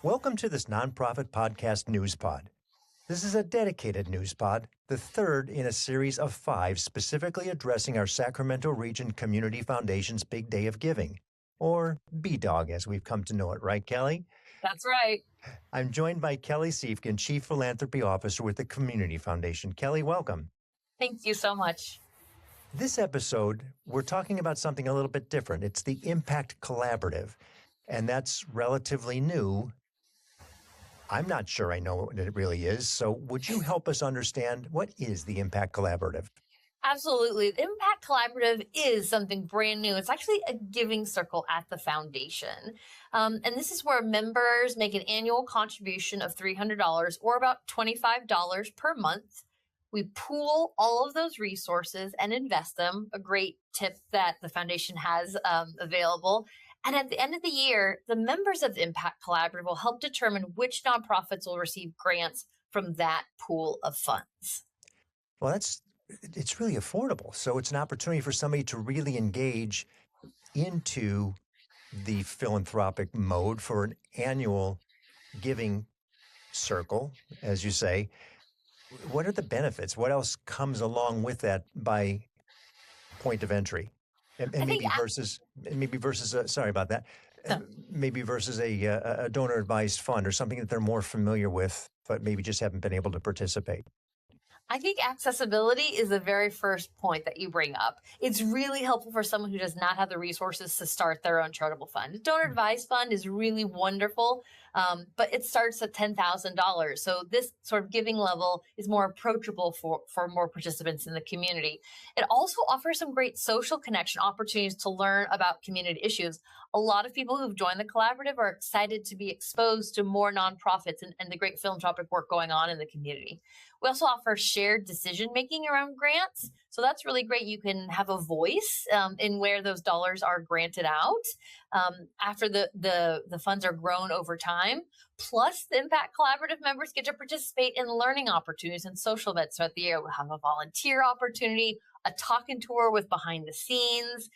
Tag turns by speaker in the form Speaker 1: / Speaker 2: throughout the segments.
Speaker 1: Welcome to this nonprofit podcast NewsPod. This is a dedicated NewsPod, the third in a series of 5 specifically addressing our Sacramento Region Community Foundation's Big Day of Giving, or BDOG as we've come to know it, right, Kelly?
Speaker 2: That's right.
Speaker 1: I'm joined by Kelly Siefkin, Chief Philanthropy Officer with the Community Foundation. Kelly, welcome.
Speaker 2: Thank you so much.
Speaker 1: This episode, we're talking about something a little bit different. It's the Impact Collaborative, and that's relatively new. I'm not sure I know what it really is, so would you help us understand what is the Impact Collaborative?
Speaker 2: Absolutely. The Impact Collaborative is something brand new. It's actually a giving circle at the foundation. And this is where members make an annual contribution of $300 or about $25 per month. We pool all of those resources and invest them, a great tip that the foundation has available. And at the end of the year, the members of the Impact Collaborative will help determine which nonprofits will receive grants from that pool of funds.
Speaker 1: Well, it's really affordable. So it's an opportunity for somebody to really engage into the philanthropic mode for an annual giving circle, as you say. What are the benefits? What else comes along with that by point of entry? And maybe versus sorry about that. No. Maybe versus a donor advised fund or something that they're more familiar with, but maybe just haven't been able to participate.
Speaker 2: I think accessibility is the very first point that you bring up. It's really helpful for someone who does not have the resources to start their own charitable fund. A donor advised fund is really wonderful, but it starts at $10,000. So this sort of giving level is more approachable for more participants in the community. It also offers some great social connection opportunities to learn about community issues. A lot of people who've joined the collaborative are excited to be exposed to more nonprofits and the great philanthropic work going on in the community. We also offer shared decision-making around grants. So that's really great. You can have a voice in where those dollars are granted out after the funds are grown over time. Plus, the Impact Collaborative members get to participate in learning opportunities and social events throughout the year. We'll have a volunteer opportunity, a talking tour with behind the scenes,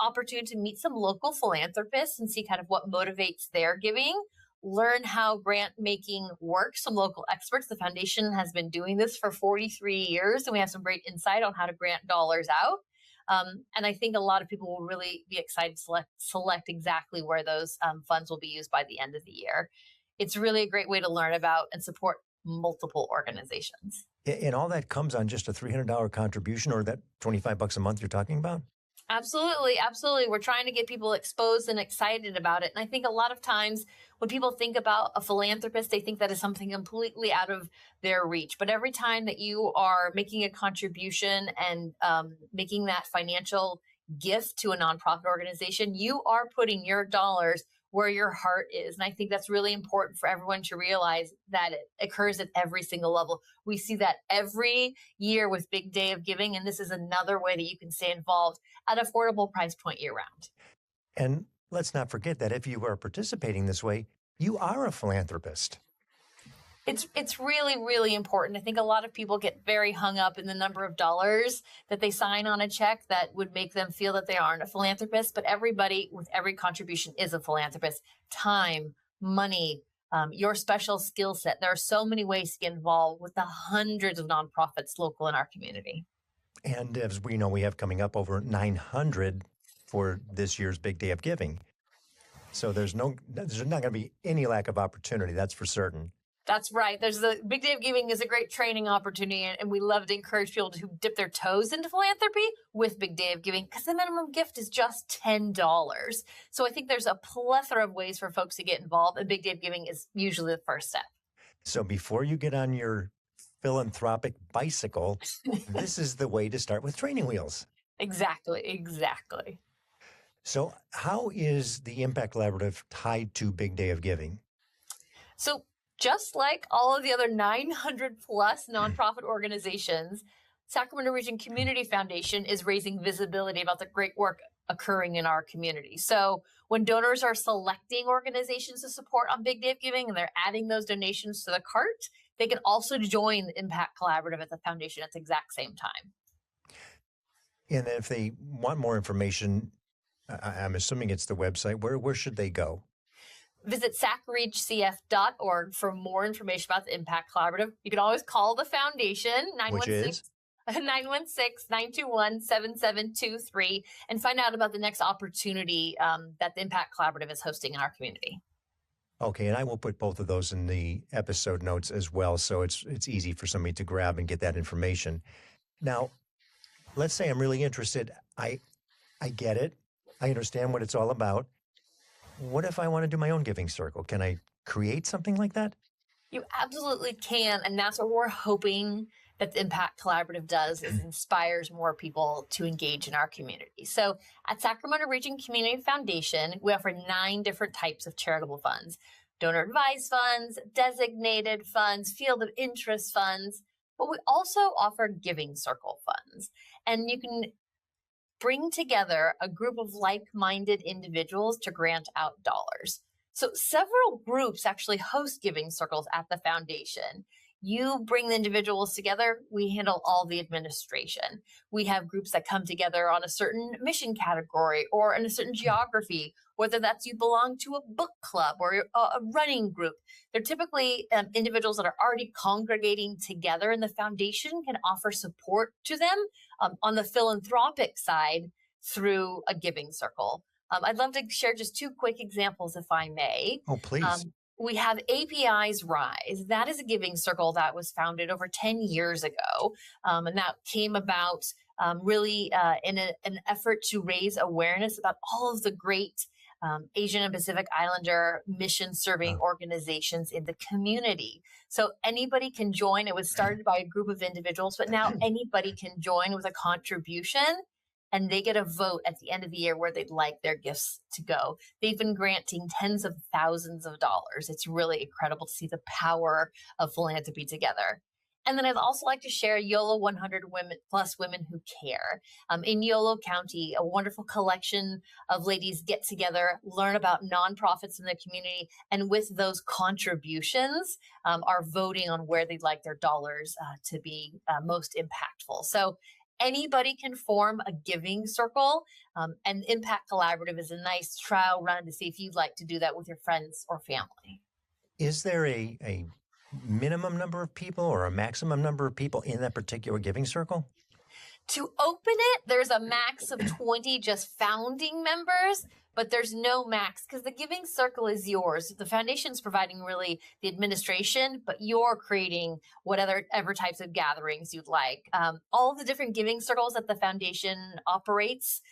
Speaker 2: opportunity to meet some local philanthropists and see kind of what motivates their giving. Learn how grant making works. Some local experts. The foundation has been doing this for 43 years, and we have some great insight on how to grant dollars out. And I think a lot of people will really be excited to select exactly where those funds will be used by the end of the year. It's really a great way to learn about and support multiple organizations.
Speaker 1: And all that comes on just a $300 contribution, or that $25 a month you're talking about?
Speaker 2: Absolutely. Absolutely. We're trying to get people exposed and excited about it. And I think a lot of times when people think about a philanthropist, they think that is something completely out of their reach. But every time that you are making a contribution and making that financial gift to a nonprofit organization, you are putting your dollars where your heart is. And I think that's really important for everyone to realize that it occurs at every single level. We see that every year with Big Day of Giving, and this is another way that you can stay involved at affordable price point year round.
Speaker 1: And let's not forget that if you are participating this way, you are a philanthropist.
Speaker 2: It's really, really important. I think a lot of people get very hung up in the number of dollars that they sign on a check that would make them feel that they aren't a philanthropist, but everybody with every contribution is a philanthropist. Time, money, your special skill set. There are so many ways to get involved with the hundreds of nonprofits local in our community.
Speaker 1: And as we know, we have coming up over 900 for this year's Big Day of Giving. So there's not going to be any lack of opportunity, that's for certain.
Speaker 2: That's right. There's the Big Day of Giving is a great training opportunity, and we love to encourage people to dip their toes into philanthropy with Big Day of Giving because the minimum gift is just $10. So I think there's a plethora of ways for folks to get involved, and Big Day of Giving is usually the first step.
Speaker 1: So before you get on your philanthropic bicycle, this is the way to start with training wheels.
Speaker 2: Exactly.
Speaker 1: So how is the Impact Collaborative tied to Big Day of Giving?
Speaker 2: So just like all of the other 900 plus nonprofit organizations, Sacramento Region Community Foundation is raising visibility about the great work occurring in our community. So when donors are selecting organizations to support on Big Day of Giving and they're adding those donations to the cart, they can also join the Impact Collaborative at the foundation at the exact same time.
Speaker 1: And if they want more information, I'm assuming it's the website. Where should they go?
Speaker 2: Visit sacreachcf.org for more information about the Impact Collaborative. You can always call the foundation,
Speaker 1: Which is?
Speaker 2: 916-921-7723, and find out about the next opportunity that the Impact Collaborative is hosting in our community.
Speaker 1: Okay, and I will put both of those in the episode notes as well, so it's easy for somebody to grab and get that information. Now, let's say I'm really interested. I get it. I understand what it's all about. What if I want to do my own giving circle? Can I create something like that?
Speaker 2: You absolutely can, and that's what we're hoping that the Impact Collaborative does, is inspires more people to engage in our community. So at Sacramento Region Community Foundation, we offer 9 different types of charitable funds: donor advised funds, designated funds, field of interest funds, but we also offer giving circle funds. And you can bring together a group of like-minded individuals to grant out dollars. So several groups actually host giving circles at the foundation. You bring the individuals together, we handle all the administration. We have groups that come together on a certain mission category or in a certain geography, whether that's you belong to a book club or a running group. They're typically individuals that are already congregating together, and the foundation can offer support to them on the philanthropic side through a giving circle. I'd love to share just 2 quick examples, if I may.
Speaker 1: Oh, please.
Speaker 2: We have API's Rise. That is a giving circle that was founded over 10 years ago. And that came about really in an effort to raise awareness about all of the great Asian and Pacific Islander mission serving organizations in the community. So anybody can join. It was started by a group of individuals, but now anybody can join with a contribution, and they get a vote at the end of the year where they'd like their gifts to go. They've been granting tens of thousands of dollars. It's really incredible to see the power of philanthropy together. And then I'd also like to share YOLO 100 Women Plus Women Who Care. In YOLO County, a wonderful collection of ladies get together, learn about nonprofits in the community, and with those contributions are voting on where they'd like their dollars to be most impactful. So anybody can form a giving circle, and Impact Collaborative is a nice trial run to see if you'd like to do that with your friends or family.
Speaker 1: Is there a minimum number of people or a maximum number of people in that particular giving circle?
Speaker 2: To open it, there's a max of 20 just founding members, but there's no max because the giving circle is yours. The foundation's providing really the administration, but you're creating whatever types of gatherings you'd like. All the different giving circles that the foundation operates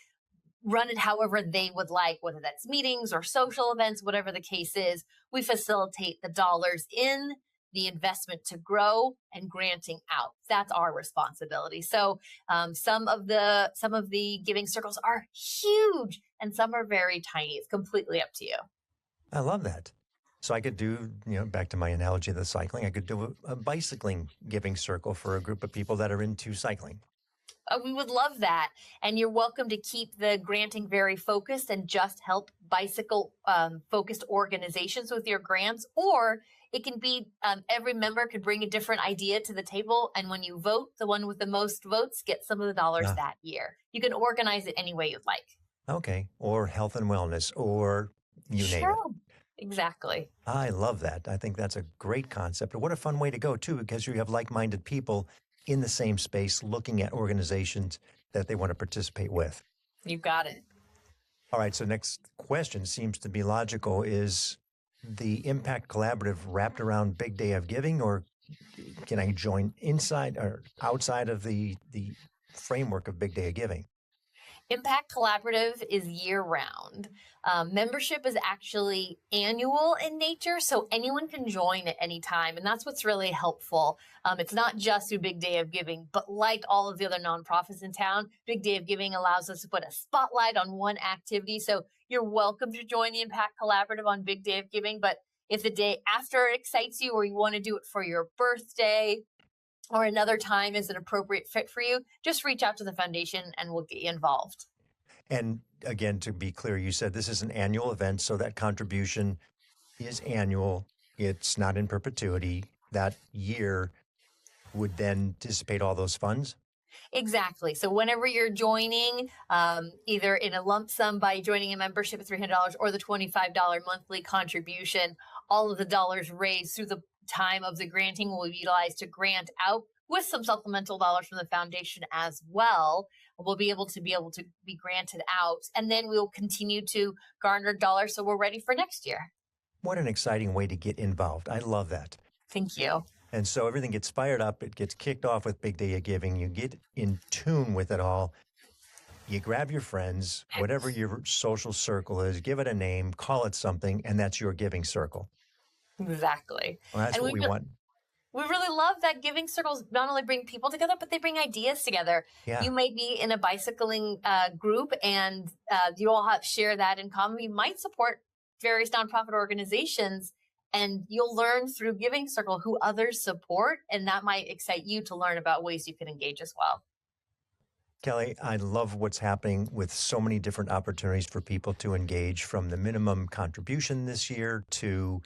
Speaker 2: run it however they would like, whether that's meetings or social events, whatever the case is. We facilitate the dollars in, the investment to grow, and granting out. That's our responsibility. So some of the giving circles are huge and some are very tiny. It's completely up to you.
Speaker 1: I love that. So I could do, back to my analogy of the cycling, I could do a bicycling giving circle for a group of people that are into cycling.
Speaker 2: We would love that. And you're welcome to keep the granting very focused and just help bicycle focused organizations with your grants. Or it can be every member could bring a different idea to the table. And when you vote, the one with the most votes gets some of the dollars that year. You can organize it any way you'd like.
Speaker 1: Okay. Or health and wellness, or you name it.
Speaker 2: Exactly.
Speaker 1: I love that. I think that's a great concept. And what a fun way to go, too, because you have like-minded people in the same space looking at organizations that they want to participate with.
Speaker 2: You got it.
Speaker 1: All right, so next question seems to be logical. Is the Impact Collaborative wrapped around Big Day of Giving, or can I join inside or outside of the framework of Big Day of Giving?
Speaker 2: Impact Collaborative is year-round. Membership is actually annual in nature, so anyone can join at any time, and that's what's really helpful. It's not just through Big Day of Giving, but like all of the other nonprofits in town, Big Day of Giving allows us to put a spotlight on one activity, so you're welcome to join the Impact Collaborative on Big Day of Giving, but if the day after excites you or you want to do it for your birthday, or another time is an appropriate fit for you, just reach out to the foundation and we'll get you involved.
Speaker 1: And again, to be clear, you said this is an annual event, so that contribution is annual. It's not in perpetuity. That year would then dissipate all those funds?
Speaker 2: Exactly. So whenever you're joining, either in a lump sum by joining a membership at $300 or the $25 monthly contribution, all of the dollars raised through the time of the granting will be utilized to grant out with some supplemental dollars from the foundation as well. We'll be able to be granted out, and then we'll continue to garner dollars so we're ready for next year.
Speaker 1: What an exciting way to get involved. I love that.
Speaker 2: Thank you.
Speaker 1: And so everything gets fired up. It gets kicked off with Big Day of Giving. You get in tune with it all. You grab your friends, whatever your social circle is, give it a name, call it something, and that's your giving circle.
Speaker 2: Exactly.
Speaker 1: Well, that's what we want.
Speaker 2: We really love that giving circles not only bring people together, but they bring ideas together.
Speaker 1: Yeah.
Speaker 2: You may be in a bicycling group and you all share that in common. You might support various nonprofit organizations, and you'll learn through Giving Circle who others support, and that might excite you to learn about ways you can engage as well.
Speaker 1: Kelly, I love what's happening with so many different opportunities for people to engage, from the minimum contribution this year to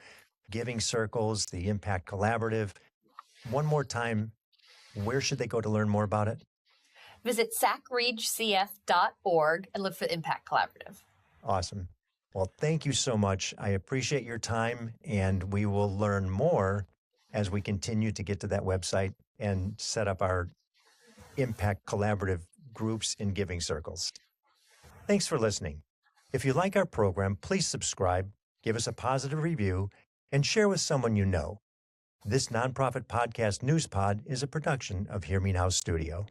Speaker 1: Giving Circles, the Impact Collaborative. One more time, where should they go to learn more about it?
Speaker 2: Visit sacregcf.org and look for the Impact Collaborative.
Speaker 1: Awesome. Well, thank you so much. I appreciate your time, and we will learn more as we continue to get to that website and set up our Impact Collaborative groups in Giving Circles. Thanks for listening. If you like our program, please subscribe, give us a positive review, and share with someone you know. This nonprofit podcast NewsPod is a production of Hear Me Now Studio.